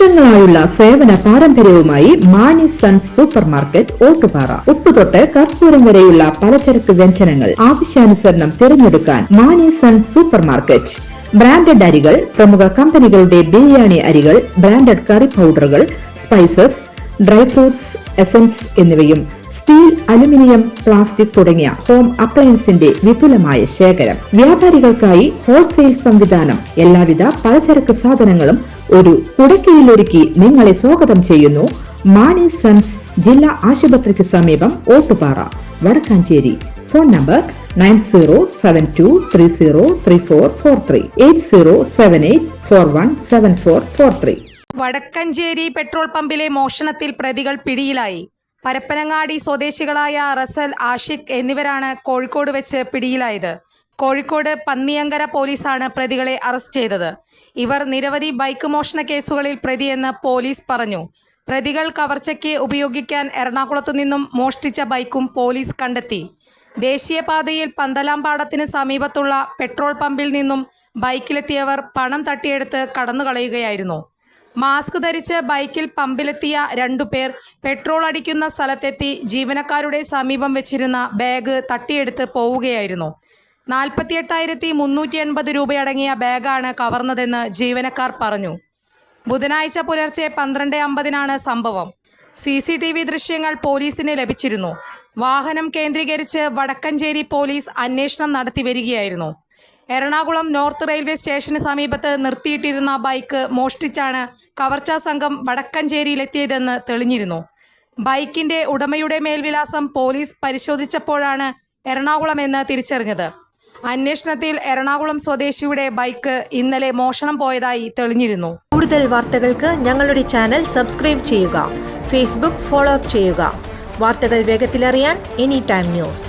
വർഷങ്ങളായുള്ള സേവന പാരമ്പര്യവുമായി Mani sons supermarket Ottupara. ഉപ്പുതൊട്ട് കർപ്പൂരം വരെയുള്ള പലചരക്ക് വ്യഞ്ജനങ്ങൾ ആവശ്യാനുസരണം തിരഞ്ഞെടുക്കാൻ Mani sons supermarket. Branded അരികൾ, പ്രമുഖ കമ്പനികളുടെ ബിരിയാണി അരികൾ, ബ്രാൻഡഡ് കറി പൗഡറുകൾ, സ്പൈസസ്, ഡ്രൈ ഫ്രൂട്ട്സ്, എസൻസ് എന്നിവയും സ്റ്റീൽ, അലുമിനിയം, പ്ലാസ്റ്റിക് തുടങ്ങിയ ഹോം അപ്ലയൻസിന്റെ വിപുലമായ ശേഖരം. വ്യാപാരികൾക്കായി ഹോൾസെയിൽ സംവിധാനം. എല്ലാവിധ പലചരക്ക് സാധനങ്ങളും ഒരു കുടക്കീഴിലൊരുക്കി നിങ്ങളെ സ്വാഗതം ചെയ്യുന്നു. മാണി സൺസ് ജില്ലാ ആശുപത്രിക്ക് സമീപം Ottupara, Vadakkanchery. Phone number 9072303443 8078417443. Vadakkanchery petrol പമ്പിലെ മോഷണത്തിൽ പ്രതികൾ പിടിയിലായി. പരപ്പനങ്ങാടി സ്വദേശികളായ റസൽ, ആഷിഖ് എന്നിവരാണ് കോഴിക്കോട് വെച്ച് പിടിയിലായത്. കോഴിക്കോട് പന്നിയങ്കര പോലീസാണ് പ്രതികളെ അറസ്റ്റ് ചെയ്തത്. ഇവർ നിരവധി ബൈക്ക് മോഷണ കേസുകളിൽ പ്രതിയെന്ന് പോലീസ് പറഞ്ഞു. പ്രതികൾ കവർച്ചയ്ക്ക് ഉപയോഗിക്കാൻ എറണാകുളത്തു നിന്നും മോഷ്ടിച്ച ബൈക്കും പോലീസ് കണ്ടെത്തി. ദേശീയപാതയിൽ പന്തലാംപാടത്തിന് സമീപത്തുള്ള പെട്രോൾ പമ്പിൽ നിന്നും ബൈക്കിലെത്തിയവർ പണം തട്ടിയെടുത്ത് കടന്നുകളയുകയായിരുന്നു. മാസ്ക് ധരിച്ച് ബൈക്കിൽ പമ്പിലെത്തിയ 2 പേർ പെട്രോൾ അടിക്കുന്ന സ്ഥലത്തെത്തി ജീവനക്കാരുടെ സമീപം വെച്ചിരുന്ന ബാഗ് തട്ടിയെടുത്ത് പോവുകയായിരുന്നു. 48,380 രൂപയടങ്ങിയ ബാഗാണ് കവർന്നതെന്ന് ജീവനക്കാർ പറഞ്ഞു. ബുധനാഴ്ച പുലർച്ചെ 12:50 സംഭവം. CCTV ദൃശ്യങ്ങൾ പോലീസിന് ലഭിച്ചിരുന്നു. വാഹനം കേന്ദ്രീകരിച്ച് വടക്കഞ്ചേരി പോലീസ് അന്വേഷണം നടത്തി വരികയായിരുന്നു. എറണാകുളം നോർത്ത് റെയിൽവേ സ്റ്റേഷന് സമീപത്ത് നിർത്തിയിട്ടിരുന്ന ബൈക്ക് മോഷ്ടിച്ചാണ് കവർച്ചാ സംഘം വടക്കഞ്ചേരിയിലെത്തിയതെന്ന് തെളിഞ്ഞിരുന്നു. ബൈക്കിന്റെ ഉടമയുടെ മേൽവിലാസം പോലീസ് പരിശോധിച്ചപ്പോഴാണ് എറണാകുളമെന്ന് തിരിച്ചറിഞ്ഞത്. അന്വേഷണത്തിൽ എറണാകുളം സ്വദേശിയുടെ ബൈക്ക് ഇന്നലെ മോഷണം പോയതായി തെളിഞ്ഞിരുന്നു. കൂടുതൽ വാർത്തകൾക്ക് ഞങ്ങളുടെ ചാനൽ സബ്സ്ക്രൈബ് ചെയ്യുക. ഫേസ്ബുക്ക് ഫോളോ അപ്പ് ചെയ്യുക. വാർത്തകൾ വേഗത്തിലറിയാൻ എനി ടൈം ന്യൂസ്.